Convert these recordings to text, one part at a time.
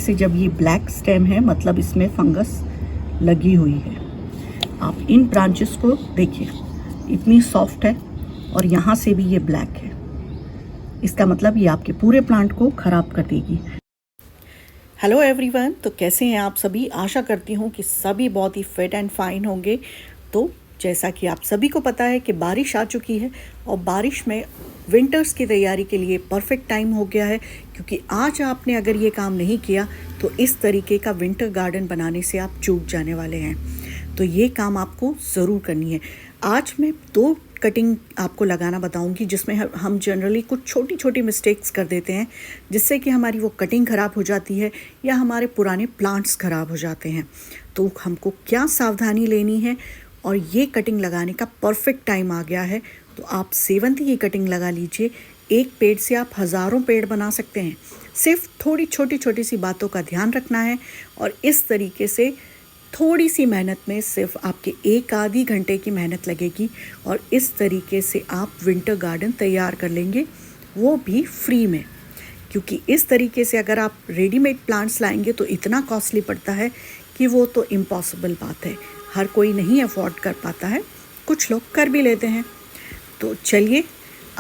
से जब ये ब्लैक स्टेम है मतलब इसमें फंगस लगी हुई है। आप इन ब्रांचेस को देखिए, इतनी सॉफ्ट है और यहाँ से भी ये ब्लैक है। इसका मतलब ये आपके पूरे प्लांट को ख़राब कर देगी। हेलो एवरीवन, तो कैसे हैं आप सभी? आशा करती हूँ कि सभी बहुत ही फिट एंड फाइन होंगे। तो जैसा कि आप सभी को पता है कि बारिश आ चुकी है और बारिश में विंटर्स की तैयारी के लिए परफेक्ट टाइम हो गया है, क्योंकि आज आपने अगर ये काम नहीं किया तो इस तरीके का विंटर गार्डन बनाने से आप चूक जाने वाले हैं। तो ये काम आपको ज़रूर करनी है। आज मैं 2 कटिंग आपको लगाना बताऊंगी जिसमें हम जनरली कुछ छोटी छोटी मिस्टेक्स कर देते हैं, जिससे कि हमारी वो कटिंग ख़राब हो जाती है या हमारे पुराने प्लांट्स ख़राब हो जाते हैं। तो हमको क्या सावधानी लेनी है, और ये कटिंग लगाने का परफेक्ट टाइम आ गया है। तो आप सेवंती की कटिंग लगा लीजिए। एक पेड़ से आप हज़ारों पेड़ बना सकते हैं। सिर्फ थोड़ी छोटी छोटी सी बातों का ध्यान रखना है, और इस तरीके से थोड़ी सी मेहनत में सिर्फ आपके 1 आधी घंटे की मेहनत लगेगी, और इस तरीके से आप विंटर गार्डन तैयार कर लेंगे, वो भी फ्री में। क्योंकि इस तरीके से अगर आप रेडीमेड प्लांट्स लाएंगे तो इतना कॉस्टली पड़ता है कि वो तो इम्पॉसिबल बात है। हर कोई नहीं अफोर्ड कर पाता है, कुछ लोग कर भी लेते हैं। तो चलिए,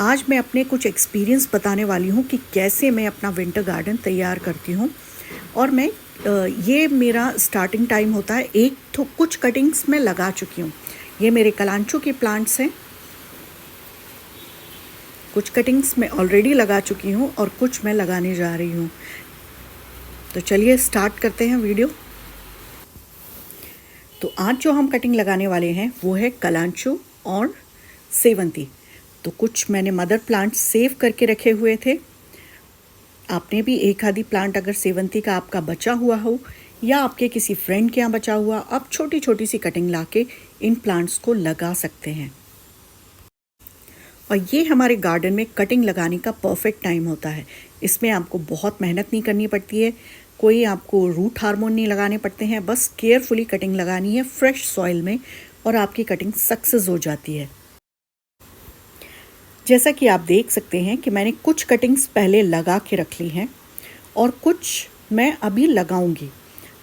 आज मैं अपने कुछ एक्सपीरियंस बताने वाली हूँ कि कैसे मैं अपना विंटर गार्डन तैयार करती हूँ। और मैं ये मेरा स्टार्टिंग टाइम होता है। एक तो कुछ कटिंग्स मैं लगा चुकी हूँ। ये मेरे कलांचो के प्लांट्स हैं। कुछ कटिंग्स मैं ऑलरेडी लगा चुकी हूँ और कुछ मैं लगाने जा रही हूँ। तो चलिए स्टार्ट करते हैं वीडियो। तो आज जो हम कटिंग लगाने वाले हैं वो है कलांचो और सेवंती। तो कुछ मैंने मदर प्लांट सेव करके रखे हुए थे। आपने भी एक आधी प्लांट अगर सेवंती का आपका बचा हुआ हो या आपके किसी फ्रेंड के यहाँ बचा हुआ, आप छोटी छोटी सी कटिंग लाके इन प्लांट्स को लगा सकते हैं। और ये हमारे गार्डन में कटिंग लगाने का परफेक्ट टाइम होता है। इसमें आपको बहुत मेहनत नहीं करनी पड़ती है, कोई आपको रूट हार्मोन नहीं लगाने पड़ते हैं। बस केयरफुली कटिंग लगानी है फ्रेश सॉइल में, और आपकी कटिंग सक्सेस हो जाती है। जैसा कि आप देख सकते हैं कि मैंने कुछ कटिंग्स पहले लगा के रख ली हैं और कुछ मैं अभी लगाऊंगी,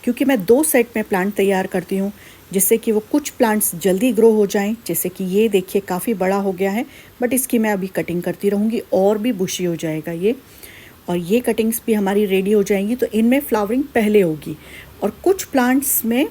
क्योंकि मैं 2 सेट में प्लांट तैयार करती हूँ, जिससे कि वो कुछ प्लांट्स जल्दी ग्रो हो जाएं। जैसे कि ये देखिए काफ़ी बड़ा हो गया है, बट इसकी मैं अभी कटिंग करती रहूँगी और भी बुशी हो जाएगा ये। और ये कटिंग्स भी हमारी रेडी हो जाएंगी, तो इनमें फ्लावरिंग पहले होगी। और कुछ प्लांट्स में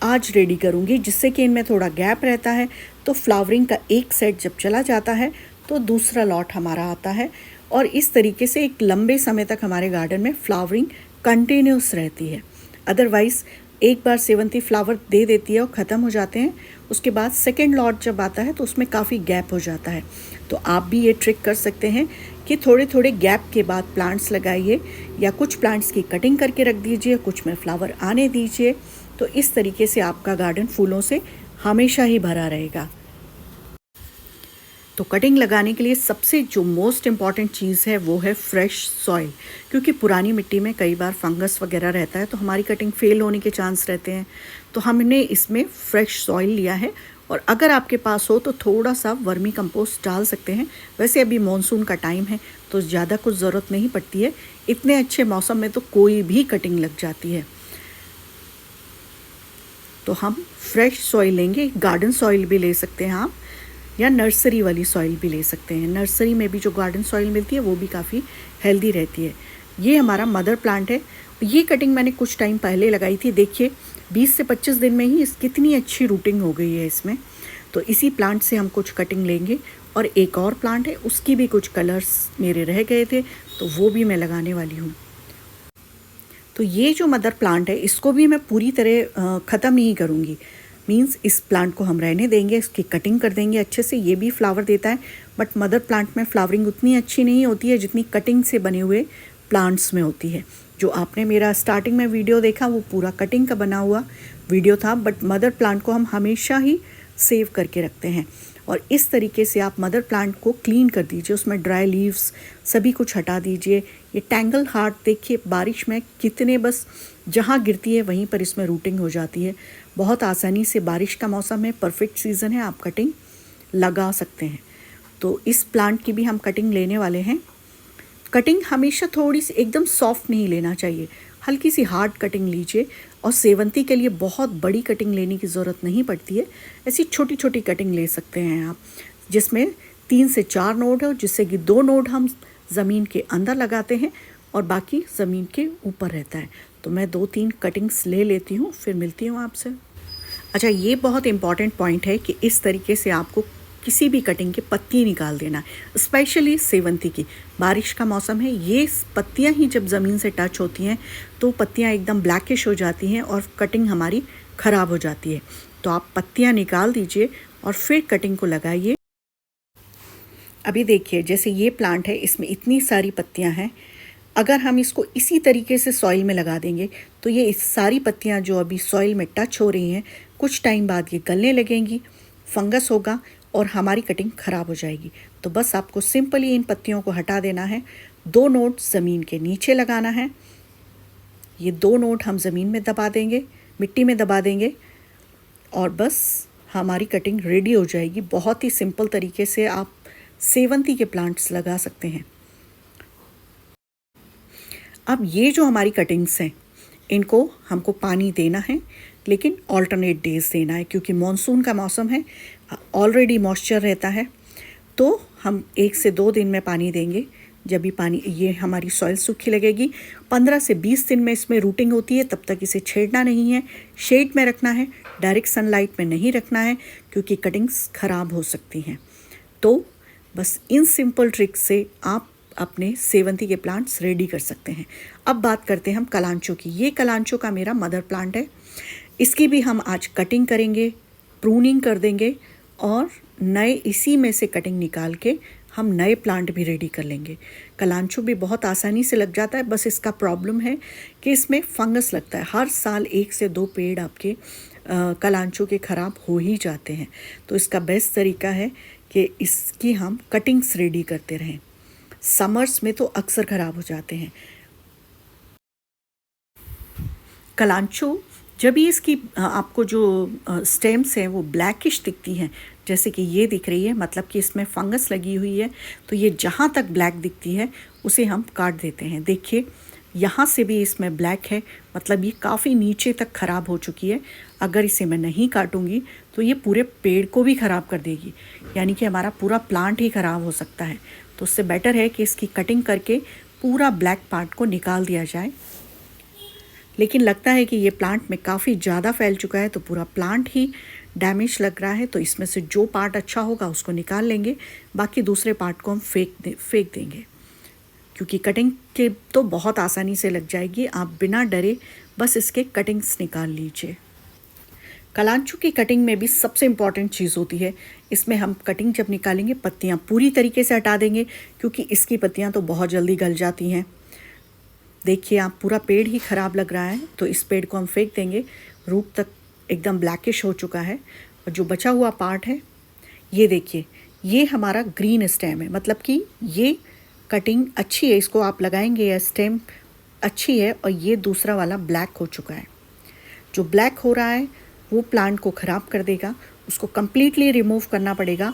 आज रेडी करूँगी, जिससे कि इनमें थोड़ा गैप रहता है। तो फ्लावरिंग का एक सेट जब चला जाता है तो दूसरा लॉट हमारा आता है, और इस तरीके से एक लंबे समय तक हमारे गार्डन में फ्लावरिंग कंटिन्यूस रहती है। अदरवाइज़ एक बार सेवंती फ्लावर दे देती है और ख़त्म हो जाते हैं, उसके बाद सेकेंड लॉट जब आता है तो उसमें काफ़ी गैप हो जाता है। तो आप भी ये ट्रिक कर सकते हैं कि थोड़े थोड़े गैप के बाद प्लांट्स लगाइए, या कुछ प्लांट्स की कटिंग करके रख दीजिए, कुछ में फ्लावर आने दीजिए। तो इस तरीके से आपका गार्डन फूलों से हमेशा ही भरा रहेगा। तो कटिंग लगाने के लिए सबसे जो मोस्ट इम्पॉर्टेंट चीज़ है वो है फ्रेश सॉइल, क्योंकि पुरानी मिट्टी में कई बार फंगस वगैरह रहता है तो हमारी कटिंग फेल होने के चांस रहते हैं। तो हमने इसमें फ्रेश सॉइल लिया है, और अगर आपके पास हो तो थोड़ा सा वर्मी कंपोस्ट डाल सकते हैं। वैसे अभी मॉनसून का टाइम है तो ज़्यादा कुछ ज़रूरत नहीं पड़ती है। इतने अच्छे मौसम में तो कोई भी कटिंग लग जाती है। तो हम फ्रेश सॉइल लेंगे, गार्डन सॉइल भी ले सकते हैं आप, या नर्सरी वाली सॉइल भी ले सकते हैं। नर्सरी में भी जो गार्डन सॉइल मिलती है वो भी काफ़ी हेल्दी रहती है। ये हमारा मदर प्लांट है। ये कटिंग मैंने कुछ टाइम पहले लगाई थी। देखिए 20 से 25 दिन में ही कितनी अच्छी रूटिंग हो गई है इसमें। तो इसी प्लांट से हम कुछ कटिंग लेंगे, और एक और प्लांट है उसकी भी कुछ कलर्स मेरे रह गए थे तो वो भी मैं लगाने वाली हूँ। तो ये जो मदर प्लांट है इसको भी मैं पूरी तरह ख़त्म नहीं करूँगी। मींस इस प्लांट को हम रहने देंगे, इसकी कटिंग कर देंगे अच्छे से। ये भी फ्लावर देता है, बट मदर प्लांट में फ्लावरिंग उतनी अच्छी नहीं होती है जितनी कटिंग से बने हुए प्लांट्स में होती है। जो आपने मेरा स्टार्टिंग में वीडियो देखा वो पूरा कटिंग का बना हुआ वीडियो था, बट मदर प्लांट को हम हमेशा ही सेव करके रखते हैं। और इस तरीके से आप मदर प्लांट को क्लीन कर दीजिए, उसमें ड्राई लीव्स सभी कुछ हटा दीजिए। ये टैंगल हार्ट देखिए बारिश में कितने, बस जहाँ गिरती है वहीं पर इसमें रूटिंग हो जाती है। बहुत आसानी से, बारिश का मौसम है, परफेक्ट सीज़न है, आप कटिंग लगा सकते हैं। तो इस प्लांट की भी हम कटिंग लेने वाले हैं। कटिंग हमेशा थोड़ी सी एकदम सॉफ्ट नहीं लेना चाहिए, हल्की सी हार्ड कटिंग लीजिए। और सेवंती के लिए बहुत बड़ी कटिंग लेने की ज़रूरत नहीं पड़ती है, ऐसी छोटी छोटी कटिंग ले सकते हैं आप, जिसमें 3 से 4 नोड हो, जिससे कि 2 नोड हम ज़मीन के अंदर लगाते हैं और बाकी ज़मीन के ऊपर रहता है। तो मैं 2-3 कटिंग्स ले लेती हूँ, फिर मिलती हूँ आपसे। अच्छा, ये बहुत इम्पॉर्टेंट पॉइंट है कि इस तरीके से आपको किसी भी कटिंग की पत्ती निकाल देना है, स्पेशली सेवंती की। बारिश का मौसम है, ये पत्तियां ही जब ज़मीन से टच होती हैं तो पत्तियां एकदम ब्लैकिश हो जाती हैं और कटिंग हमारी ख़राब हो जाती है। तो आप पत्तियां निकाल दीजिए और फिर कटिंग को लगाइए। अभी देखिए, जैसे ये प्लांट है, इसमें इतनी सारी पत्तियां हैं। अगर हम इसको इसी तरीके से सॉइल में लगा देंगे तो ये इस सारी पत्तियां जो अभी सॉइल में टच हो रही हैं, कुछ टाइम बाद ये गलने लगेंगी, फंगस होगा और हमारी कटिंग ख़राब हो जाएगी। तो बस आपको सिंपली इन पत्तियों को हटा देना है। 2 नोड ज़मीन के नीचे लगाना है। ये 2 नोड हम ज़मीन में दबा देंगे, मिट्टी में दबा देंगे और बस हमारी कटिंग रेडी हो जाएगी। बहुत ही सिंपल तरीके से आप सेवंती के प्लांट्स लगा सकते हैं। अब ये जो हमारी कटिंग्स हैं, इनको हमको पानी देना है, लेकिन ऑल्टरनेट डेज देना है, क्योंकि मॉनसून का मौसम है, ऑलरेडी मॉइस्चर रहता है। तो हम 1 से 2 दिन में पानी देंगे। जब भी पानी, ये हमारी सॉइल सूखी लगेगी, 15 से 20 दिन में इसमें रूटिंग होती है, तब तक इसे छेड़ना नहीं है, शेड में रखना है, डायरेक्ट सनलाइट में नहीं रखना है, क्योंकि कटिंग्स ख़राब हो सकती हैं। तो बस इन सिंपल ट्रिक्स से आप अपने सेवंती के प्लांट्स रेडी कर सकते हैं। अब बात करते हैं हम कलांचो की। ये कलांचो का मेरा मदर प्लांट है। इसकी भी हम आज कटिंग करेंगे, प्रूनिंग कर देंगे और नए इसी में से कटिंग निकाल के हम नए प्लांट भी रेडी कर लेंगे। कलांचो भी बहुत आसानी से लग जाता है, बस इसका प्रॉब्लम है कि इसमें फंगस लगता है। हर साल 1 से 2 पेड़ आपके कलांचो के ख़राब हो ही जाते हैं। तो इसका बेस्ट तरीका है कि इसकी हम कटिंग्स रेडी करते रहें। समर्स में तो अक्सर ख़राब हो जाते हैं। कलांचो जब भी इसकी आपको जो स्टेम्स हैं वो ब्लैकिश दिखती हैं, जैसे कि ये दिख रही है, मतलब कि इसमें फंगस लगी हुई है। तो ये जहाँ तक ब्लैक दिखती है उसे हम काट देते हैं। देखिए, यहाँ से भी इसमें ब्लैक है, मतलब ये काफ़ी नीचे तक ख़राब हो चुकी है। अगर इसे मैं नहीं काटूंगी तो ये पूरे पेड़ को भी ख़राब कर देगी, यानी कि हमारा पूरा प्लांट ही ख़राब हो सकता है। तो उससे बेटर है कि इसकी कटिंग करके पूरा ब्लैक पार्ट को निकाल दिया जाए। लेकिन लगता है कि ये प्लांट में काफ़ी ज़्यादा फैल चुका है, तो पूरा प्लांट ही डैमेज लग रहा है। तो इसमें से जो पार्ट अच्छा होगा उसको निकाल लेंगे, बाकी दूसरे पार्ट को हम फेंक देंगे, क्योंकि कटिंग के तो बहुत आसानी से लग जाएगी। आप बिना डरे बस इसके कटिंग्स निकाल लीजिए। कलांचो की कटिंग में भी सबसे इम्पॉर्टेंट चीज़ होती है, इसमें हम कटिंग जब निकालेंगे पत्तियाँ पूरी तरीके से हटा देंगे, क्योंकि इसकी पत्तियाँ तो बहुत जल्दी गल जाती हैं। देखिए, आप पूरा पेड़ ही ख़राब लग रहा है, तो इस पेड़ को हम फेंक देंगे। रूट तक एकदम ब्लैकिश हो चुका है और जो बचा हुआ पार्ट है, ये देखिए, ये हमारा ग्रीन स्टेम है, मतलब कि ये कटिंग अच्छी है, इसको आप लगाएंगे, या स्टेम अच्छी है। और ये दूसरा वाला ब्लैक हो चुका है। जो ब्लैक हो रहा है वो प्लांट को ख़राब कर देगा, उसको कम्प्लीटली रिमूव करना पड़ेगा।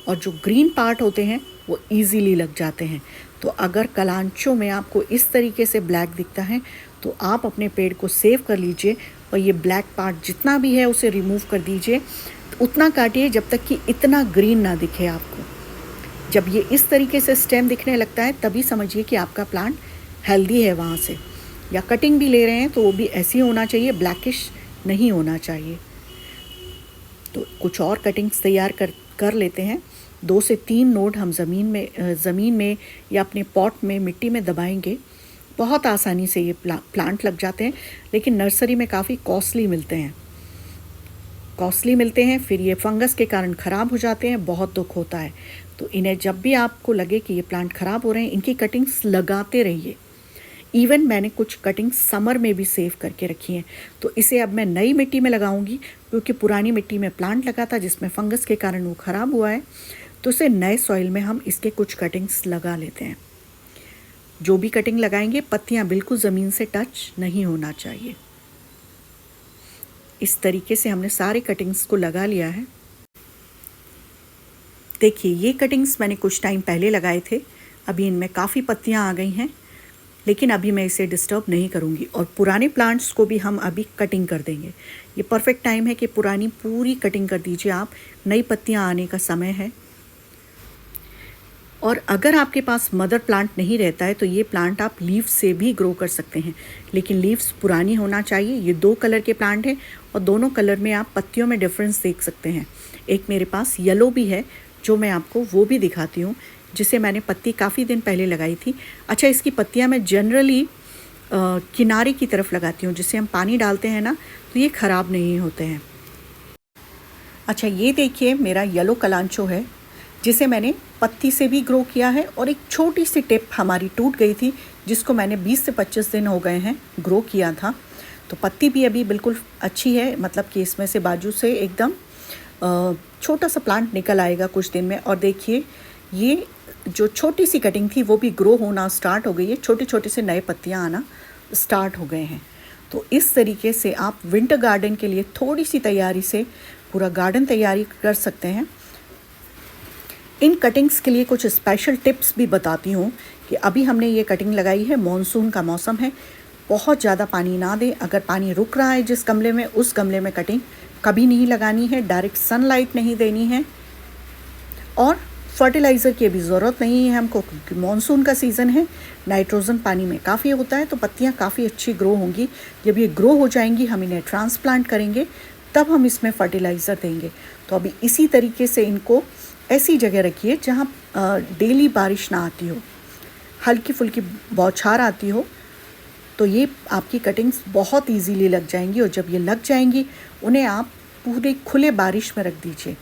और जो ग्रीन पार्ट होते हैं वो ईज़िली लग जाते हैं। तो अगर कलांचो में आपको इस तरीके से ब्लैक दिखता है तो आप अपने पेड़ को सेव कर लीजिए और ये ब्लैक पार्ट जितना भी है उसे रिमूव कर दीजिए। तो उतना काटिए जब तक कि इतना ग्रीन ना दिखे आपको। जब ये इस तरीके से स्टेम दिखने लगता है तभी समझिए कि आपका प्लांट हेल्दी है वहाँ से। या कटिंग भी ले रहे हैं तो वो भी ऐसी होना चाहिए, ब्लैकिश नहीं होना चाहिए। तो कुछ और कटिंग्स तैयार कर लेते हैं। 2 से 3 नोड हम ज़मीन में या अपने पॉट में मिट्टी में दबाएंगे। बहुत आसानी से ये प्लांट लग जाते हैं, लेकिन नर्सरी में काफ़ी कॉस्टली मिलते हैं। फिर ये फंगस के कारण ख़राब हो जाते हैं, बहुत दुख होता है। तो इन्हें जब भी आपको लगे कि ये प्लांट ख़राब हो रहे हैं, इनकी कटिंग्स लगाते रहिए। इवन मैंने कुछ कटिंग्स समर में भी सेव करके रखी हैं। तो इसे अब मैं नई मिट्टी में लगाऊंगी, क्योंकि पुरानी मिट्टी में प्लांट लगा था जिसमें फंगस के कारण वो ख़राब हुआ है। तो इसे नए सॉइल में हम इसके कुछ कटिंग्स लगा लेते हैं। जो भी कटिंग लगाएंगे, पत्तियां बिल्कुल ज़मीन से टच नहीं होना चाहिए। इस तरीके से हमने सारे कटिंग्स को लगा लिया है। देखिए, ये कटिंग्स मैंने कुछ टाइम पहले लगाए थे, अभी इनमें काफ़ी पत्तियां आ गई हैं। लेकिन अभी मैं इसे डिस्टर्ब नहीं करूँगी और पुराने प्लांट्स को भी हम अभी कटिंग कर देंगे। ये परफेक्ट टाइम है कि पुरानी पूरी कटिंग कर दीजिए आप, नई पत्तियाँ आने का समय है। और अगर आपके पास मदर प्लांट नहीं रहता है तो ये प्लांट आप लीव्स से भी ग्रो कर सकते हैं, लेकिन लीव्स पुरानी होना चाहिए। ये 2 कलर के प्लांट हैं और दोनों कलर में आप पत्तियों में डिफरेंस देख सकते हैं। एक मेरे पास येलो भी है जो मैं आपको वो भी दिखाती हूँ, जिसे मैंने पत्ती काफ़ी दिन पहले लगाई थी। अच्छा, इसकी पत्तियाँ मैं जनरली किनारे की तरफ लगाती हूँ, जिससे हम पानी डालते हैं ना तो ये ख़राब नहीं होते हैं। अच्छा, ये देखिए मेरा येलो कलांचो है, जिसे मैंने पत्ती से भी ग्रो किया है और एक छोटी सी टिप हमारी टूट गई थी, जिसको मैंने 20 से 25 दिन हो गए हैं ग्रो किया था। तो पत्ती भी अभी बिल्कुल अच्छी है, मतलब कि इसमें से बाजू से एकदम छोटा सा प्लांट निकल आएगा कुछ दिन में। और देखिए ये जो छोटी सी कटिंग थी वो भी ग्रो होना स्टार्ट हो गई है, छोटे छोटे से नए पत्तियाँ आना स्टार्ट हो गए हैं। तो इस तरीके से आप विंटर गार्डन के लिए थोड़ी सी तैयारी से पूरा गार्डन तैयारी कर सकते हैं। इन कटिंग्स के लिए कुछ स्पेशल टिप्स भी बताती हूँ कि अभी हमने ये कटिंग लगाई है, मॉनसून का मौसम है, बहुत ज़्यादा पानी ना दें। अगर पानी रुक रहा है जिस गमले में, उस गमले में कटिंग कभी नहीं लगानी है, डायरेक्ट सनलाइट नहीं देनी है और फर्टिलाइज़र की भी ज़रूरत नहीं है हमको, क्योंकि मॉनसून का सीज़न है, नाइट्रोजन पानी में काफ़ी होता है, तो पत्तियाँ काफ़ी अच्छी ग्रो होंगी। जब ये ग्रो हो जाएंगी हम इन्हें ट्रांसप्लांट करेंगे, तब हम इसमें फर्टिलाइज़र देंगे। तो अभी इसी तरीके से इनको ऐसी जगह रखिए जहाँ डेली बारिश ना आती हो, हल्की फुल्की बौछार आती हो, तो ये आपकी कटिंग्स बहुत इजीली लग जाएंगी। और जब ये लग जाएंगी उन्हें आप पूरे खुले बारिश में रख दीजिए,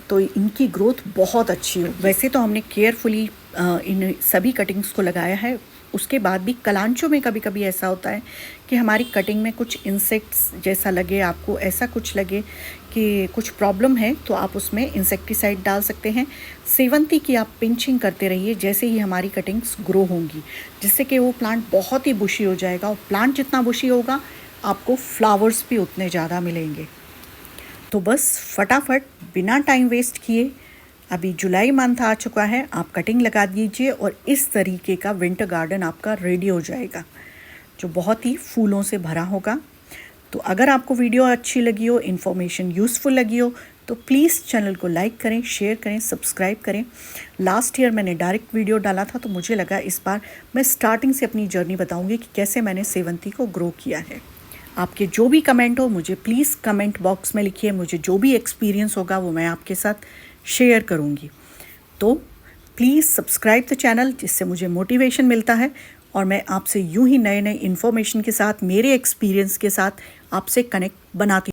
तो इनकी ग्रोथ बहुत अच्छी हो। वैसे तो हमने केयरफुली इन सभी कटिंग्स को लगाया है, उसके बाद भी कलांचों में कभी कभी ऐसा होता है कि हमारी कटिंग में कुछ इंसेक्ट्स जैसा लगे, आपको ऐसा कुछ लगे कि कुछ प्रॉब्लम है, तो आप उसमें इंसेक्टिसाइड डाल सकते हैं। सेवंती की आप पिंचिंग करते रहिए जैसे ही हमारी कटिंग्स ग्रो होंगी, जिससे कि वो प्लांट बहुत ही बुशी हो जाएगा। और प्लांट जितना बुशी होगा आपको फ्लावर्स भी उतने ज़्यादा मिलेंगे। तो बस फटाफट बिना टाइम वेस्ट किए, अभी जुलाई मंथ आ चुका है, आप कटिंग लगा दीजिए और इस तरीके का विंटर गार्डन आपका रेडी हो जाएगा, जो बहुत ही फूलों से भरा होगा। तो अगर आपको वीडियो अच्छी लगी हो, इन्फॉर्मेशन यूज़फुल लगी हो, तो प्लीज़ चैनल को लाइक करें, शेयर करें, सब्सक्राइब करें। लास्ट ईयर मैंने डायरेक्ट वीडियो डाला था, तो मुझे लगा इस बार मैं स्टार्टिंग से अपनी जर्नी बताऊँगी कि कैसे मैंने सेवंती को ग्रो किया है। आपके जो भी कमेंट हो मुझे प्लीज़ कमेंट बॉक्स में लिखिए, मुझे जो भी एक्सपीरियंस होगा वो मैं आपके साथ शेयर करूँगी। तो प्लीज़ सब्सक्राइब द चैनल, जिससे मुझे मोटिवेशन मिलता है और मैं आपसे यूं ही नए नए इन्फॉर्मेशन के साथ, मेरे एक्सपीरियंस के साथ आपसे कनेक्ट बनाती